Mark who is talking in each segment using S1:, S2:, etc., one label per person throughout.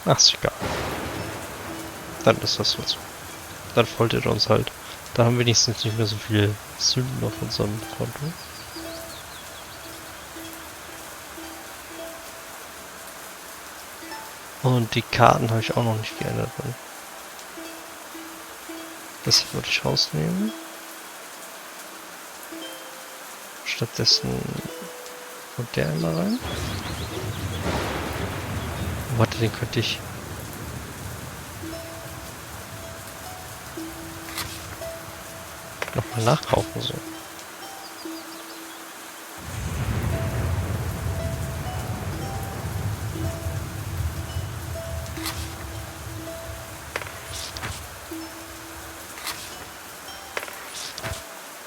S1: Ach, ist egal. Dann ist das so. Dann foltert er uns halt. Da haben wir wenigstens nicht mehr so viele Sünden auf unserem Konto. Und die Karten habe ich auch noch nicht geändert. Das würde ich rausnehmen. Stattdessen kommt der einmal rein. Oh, warte, den könnte ich... nochmal nachkaufen, so.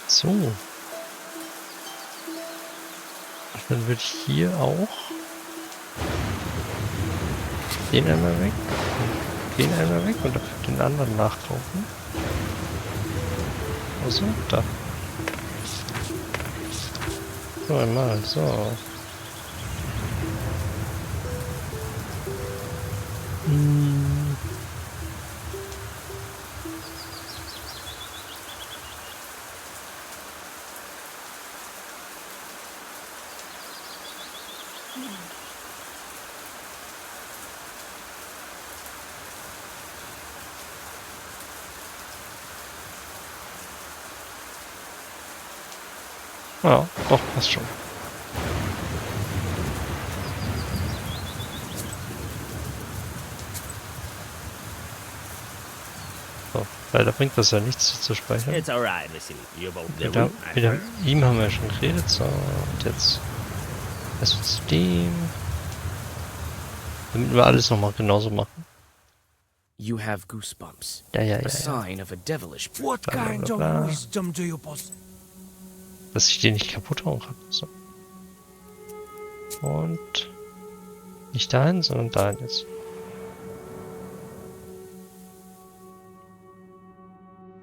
S1: So. Und dann würde ich hier auch den einmal weg, den einmal weg und dafür den anderen nachkaufen. Also, da. So, einmal, so. Ja, doch, passt schon. So, leider bringt das ja nichts hier zu speichern. Mit ihm haben wir ja schon geredet, so, und jetzt erst zu dem. Damit wir alles nochmal genauso machen.
S2: You have goosebumps.
S1: Ja.
S2: A sign of a devilish.
S3: What kind of wisdom do you possess?
S1: Dass ich den nicht kaputt hauen kann. So. Und nicht dahin, sondern dahin jetzt.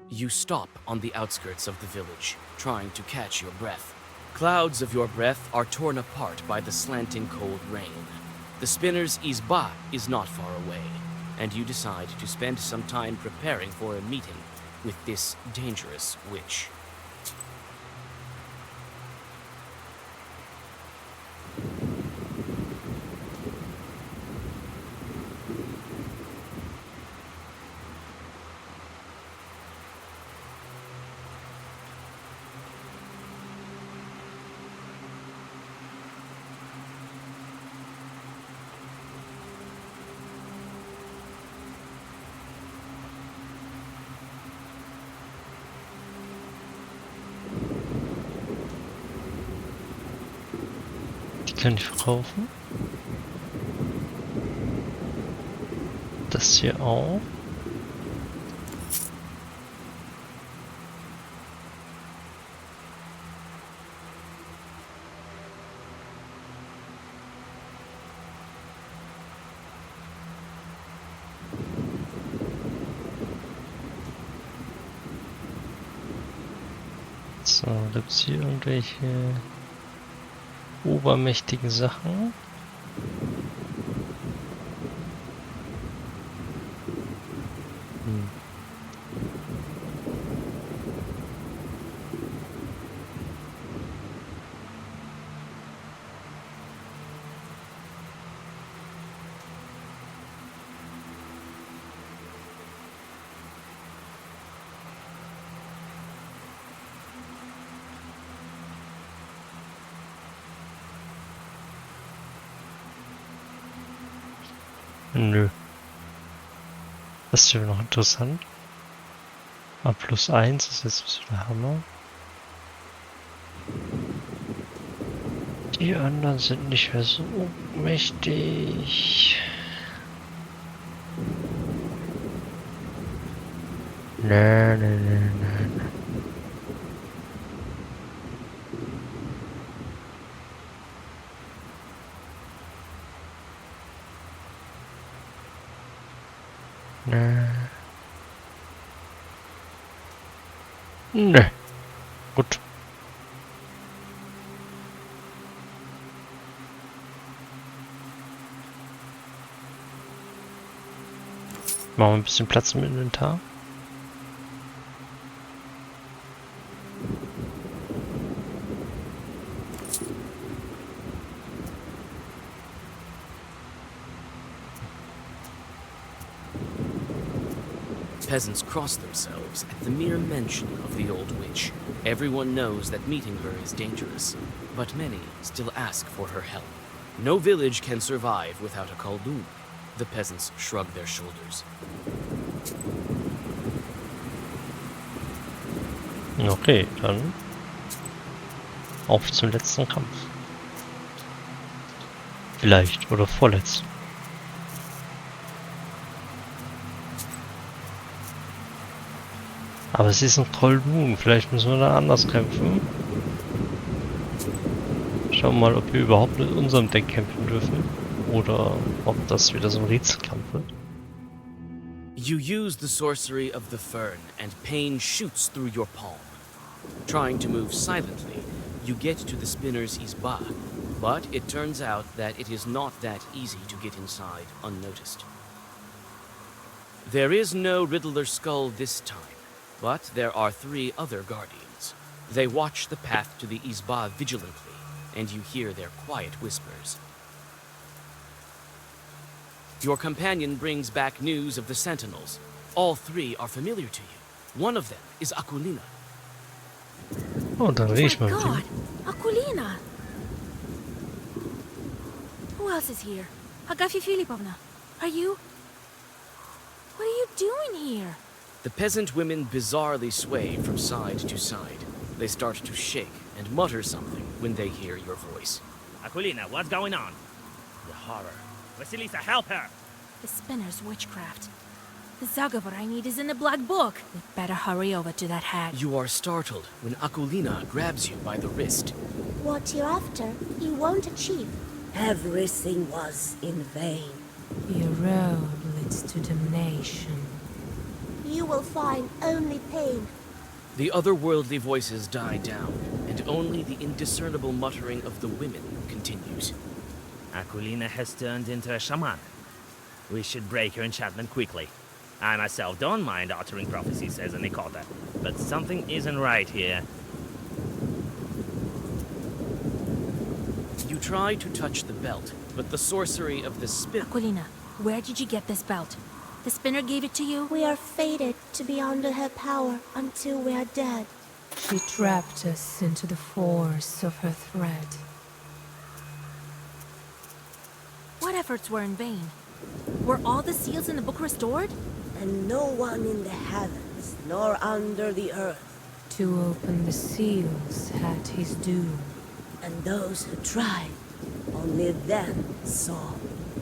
S2: You stop on the outskirts of the village, trying to catch your breath. Clouds of your breath are torn apart by the slanting cold rain. The spinner's Isba is not far away, and you decide to spend some time preparing for a meeting with this dangerous witch.
S1: Die kann ich verkaufen. Das hier auch. So, gibt es hier irgendwelche obermächtigen Sachen? Nö. Das ist ja noch interessant. A+1 ist jetzt der Hammer. Die anderen sind nicht mehr so mächtig. Nee. Ne. Gut. Machen wir ein bisschen Platz im Inventar.
S2: Peasants cross themselves at the mere mention of the old witch. Everyone knows that meeting her is dangerous, but many still ask for her help. No village can survive without a Khaldun. The peasants shrug their shoulders.
S1: Okay, dann auf zum letzten Kampf. Vielleicht, oder vorletzten. Aber es ist ein Khaldun, vielleicht müssen wir da anders kämpfen. Schauen wir mal, ob wir überhaupt mit unserem Deck kämpfen dürfen. Oder ob das wieder so ein Rätselkampf wird.
S2: You use the sorcery of the fern, and pain shoots through your palm. Trying to move silently, you get to the spinner's isba, but it turns out that it is not that easy to get inside unnoticed. There is no Riddler skull this time, but there are 3 other guardians. They watch the path to the isba vigilantly, and you hear their quiet whispers. Your companion brings back news of the sentinels. All 3 are familiar to you. One of them is Akulina.
S1: Oh, dann rede ich
S4: My
S1: mal mit ihm.
S4: God, Akulina! Who else is here? Agafia Filipovna, are you? What are you doing here?
S2: The peasant women bizarrely sway from side to side. They start to shake and mutter something when they hear your voice.
S5: Aquilina, what's going on? The horror. Vasilisa, help her!
S4: The spinner's witchcraft. The Zagavar I need is in the black book. We better hurry over to that hag.
S2: You are startled when Akulina grabs you by the wrist.
S6: What you're after, you won't achieve.
S7: Everything was in vain.
S4: Your road leads to damnation.
S6: You will find only pain.
S2: The otherworldly voices die down, and only the indiscernible muttering of the women continues.
S5: Aquilina has turned into a shaman. We should break her enchantment quickly. I myself don't mind uttering prophecies as a Nikota, but something isn't right here.
S2: You try to touch the belt, but the sorcery of the spin...
S4: Akulina, where did you get this belt? The spinner gave it to you?
S6: We are fated to be under her power until we are dead.
S4: She trapped us into the force of her thread. What efforts were in vain? Were all the seals in the book restored?
S7: And no one in the heavens nor under the earth.
S4: To open the seals had his doom.
S7: And those who tried, only them saw.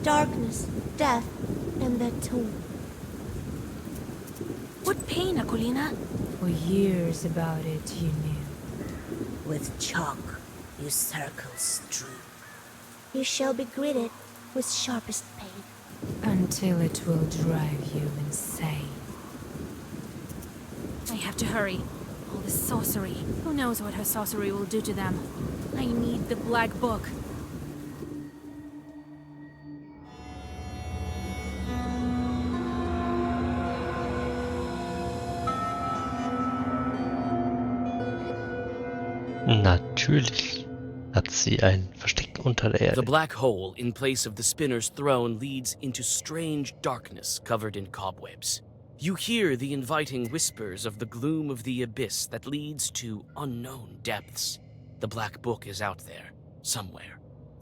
S6: Darkness, death, and the tomb.
S4: What pain, Akulina? For years about it you knew.
S7: With chalk you circle strew.
S6: You shall be greeted with sharpest pain.
S4: Until it will drive you insane. I have to hurry. All this sorcery. Who knows what her sorcery will do to them? I need the black book.
S1: Natürlich hat sie ein Versteck unter der
S2: The
S1: Erde.
S2: black hole in place of the spinner's throne leads into strange darkness covered in cobwebs. You hear the inviting whispers of the gloom of the abyss that leads to unknown depths. The black book is out there, somewhere.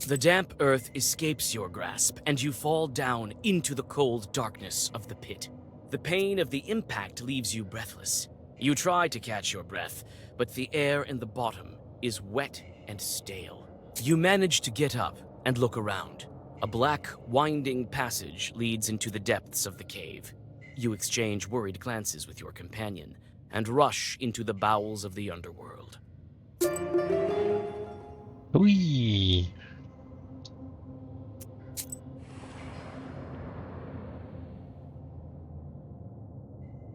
S2: The damp earth escapes your grasp, and you fall down into the cold darkness of the pit. The pain of the impact leaves you breathless. You try to catch your breath, but the air in the bottom is wet and stale. You manage to get up and look around. A black, winding passage leads into the depths of the cave. You exchange worried glances with your companion and rush into the bowels of the underworld.
S1: Ui.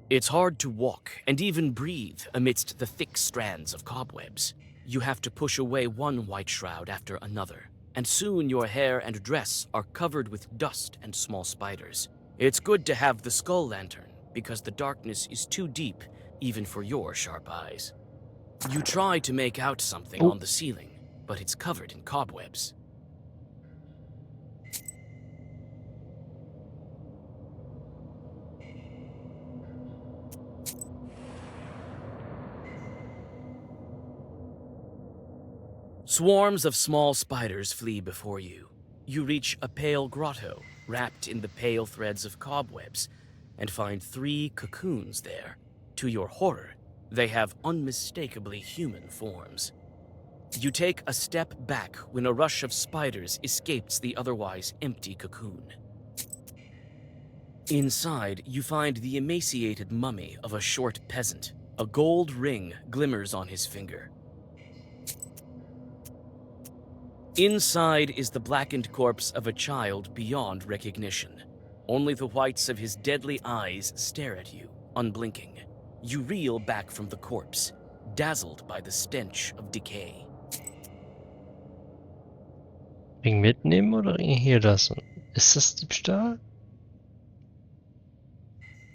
S2: It's hard to walk and even breathe amidst the thick strands of cobwebs. You have to push away one white shroud after another, and soon your hair and dress are covered with dust and small spiders. It's good to have the skull lantern, because the darkness is too deep, even for your sharp eyes. You try to make out something
S1: Oh.
S2: on the ceiling, but it's covered in cobwebs. Swarms of small spiders flee before you. You reach a pale grotto, wrapped in the pale threads of cobwebs, and find 3 cocoons there. To your horror, they have unmistakably human forms. You take a step back when a rush of spiders escapes the otherwise empty cocoon. Inside, you find the emaciated mummy of a short peasant. A gold ring glimmers on his finger. Inside is the blackened corpse of a child beyond recognition. Only the whites of his deadly eyes stare at you, unblinking. You reel back from the corpse, dazzled by the stench of decay.
S1: Ring mitnehmen oder Ring hier lassen? Ist das Diebstahl?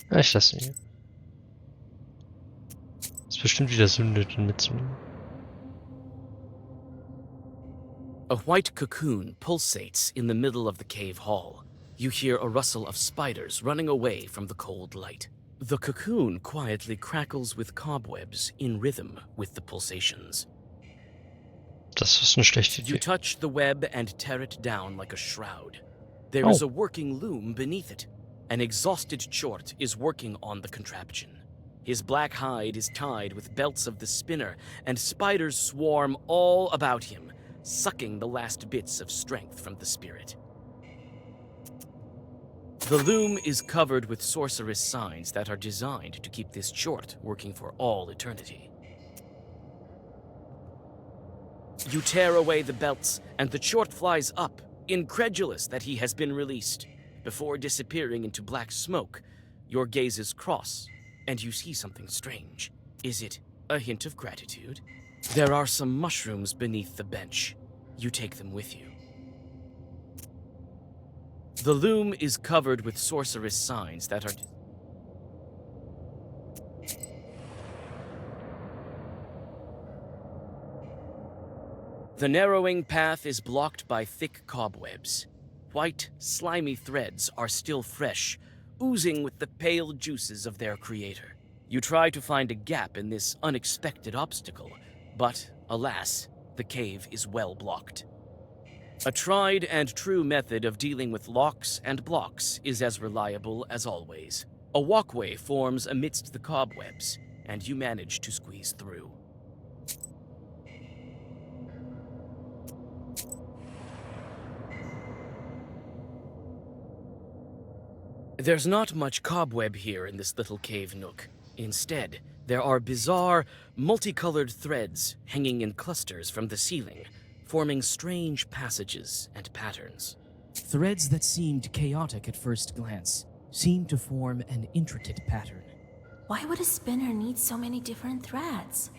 S1: Ja, ich lasse ihn hier. Ist bestimmt wieder Sünde, den mitzunehmen.
S2: A white cocoon pulsates in the middle of the cave hall. You hear a rustle of spiders running away from the cold light. The cocoon quietly crackles with cobwebs in rhythm with the pulsations.
S1: Das ist eine schlechte
S2: You
S1: Idee.
S2: touch the web and tear it down like a shroud. There is a working loom beneath it. An exhausted Chort is working on the contraption. His black hide is tied with belts of the spinner, and spiders swarm all about him, sucking the last bits of strength from the spirit. The loom is covered with sorceress signs that are designed to keep this Chort working for all eternity. You tear away the belts, and the Chort flies up, incredulous that he has been released. Before disappearing into black smoke, your gazes cross, and you see something strange. Is it a hint of gratitude? There are some mushrooms beneath the bench. You take them with you. The loom is covered with sorceress signs that are... The narrowing path is blocked by thick cobwebs. White, slimy threads are still fresh, oozing with the pale juices of their creator. You try to find a gap in this unexpected obstacle, but, alas, the cave is well blocked. A tried and true method of dealing with locks and blocks is as reliable as always. A walkway forms amidst the cobwebs, and you manage to squeeze through. There's not much cobweb here in this little cave nook. Instead, there are bizarre, multicolored threads hanging in clusters from the ceiling, forming strange passages and patterns.
S8: Threads that seemed chaotic at first glance seem to form an intricate pattern.
S4: Why would a spinner need so many different threads?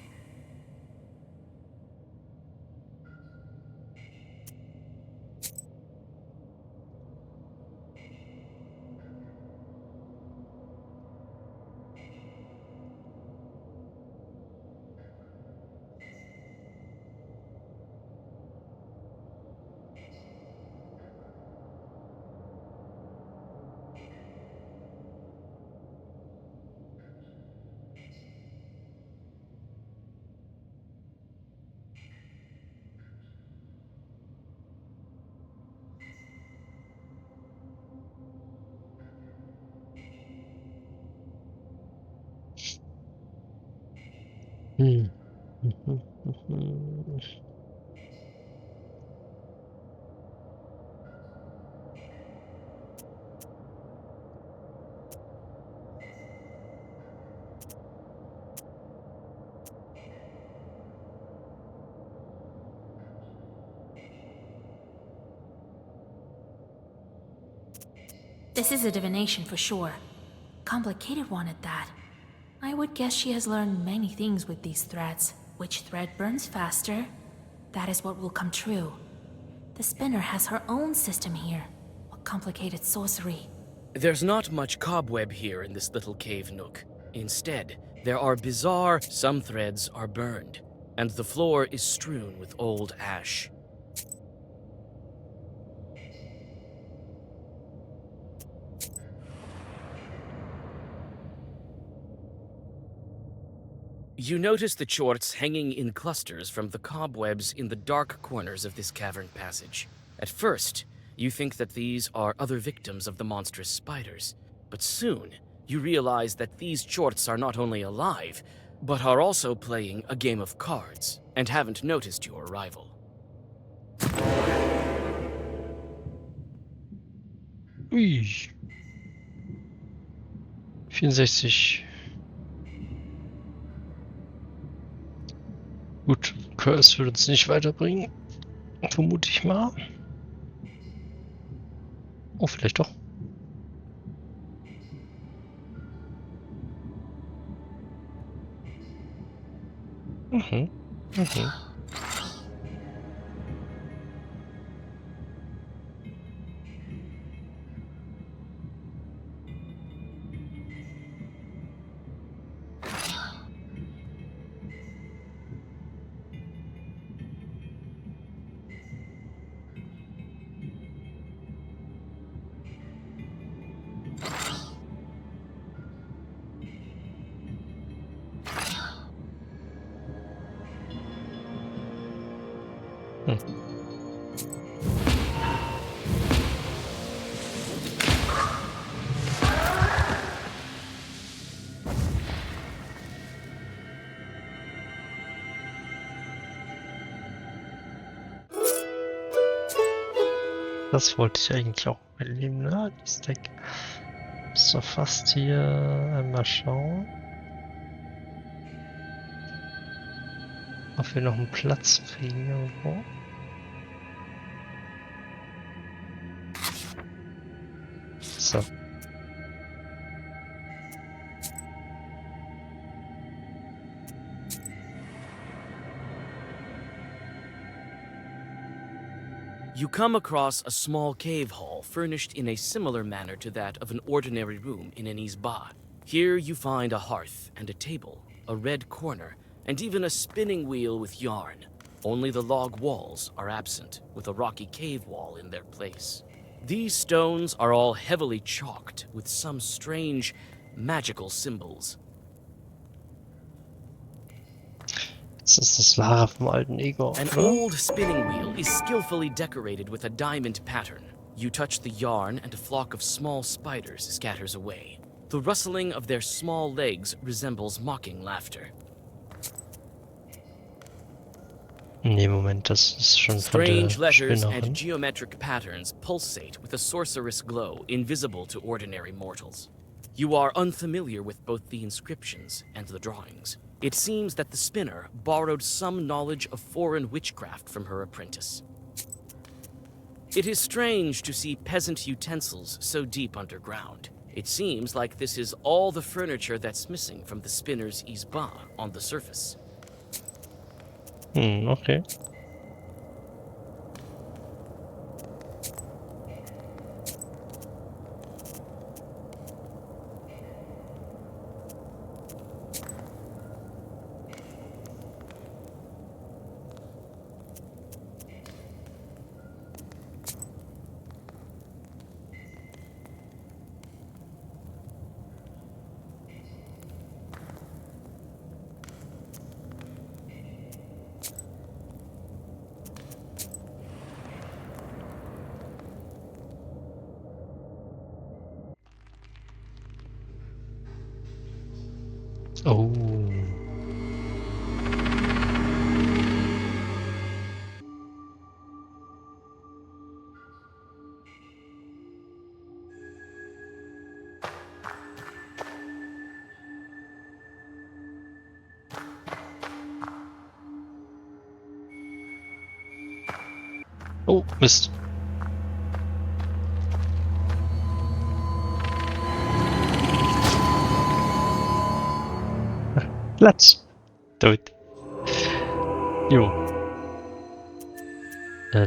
S1: Hm.
S4: This is a divination for sure. Complicated one at that. I would guess she has learned many things with these threads. Which thread burns faster? That is what will come true. The spinner has her own system here. What complicated sorcery.
S2: There's not much cobweb here in this little cave nook. Instead, there are bizarre, some threads are burned, and the floor is strewn with old ash. You notice the chorts hanging in clusters from the cobwebs in the dark corners of this cavern passage. At first, you think that these are other victims of the monstrous spiders, but soon you realize that these chorts are not only alive, but are also playing a game of cards and haven't noticed your arrival.
S1: Ui. 64. Gut, Curse würde uns nicht weiterbringen. Vermute ich mal. Oh, vielleicht doch. Mhm. Mhm. Das wollte ich eigentlich auch erleben, ne? Das Deck. Ist doch fast hier. Einmal schauen. Ob wir noch einen Platz kriegen irgendwo. So.
S2: You come across a small cave hall furnished in a similar manner to that of an ordinary room in an isba. Here you find a hearth and a table, a red corner, and even a spinning wheel with yarn. Only the log walls are absent, with a rocky cave wall in their place. These stones are all heavily chalked with some strange, magical symbols.
S1: Das ist das Wahre vom alten Igor,
S2: An
S1: oder?
S2: old spinning wheel is skillfully decorated with a diamond pattern. You touch the yarn and a flock of small spiders scatters away. The rustling of their small legs resembles mocking laughter.
S1: Nee, Moment, das ist schon von der
S2: Strange letters and
S1: Spinnerin.
S2: geometric patterns pulsate with a sorcerous glow invisible to ordinary mortals. You are unfamiliar with both the inscriptions and the drawings. It seems that the spinner borrowed some knowledge of foreign witchcraft from her apprentice. It is strange to see peasant utensils so deep underground. It seems like this is all the furniture that's missing from the spinner's isba on the surface.
S1: Okay. Oh. Oh, Mist. Platz. Damit. Jo.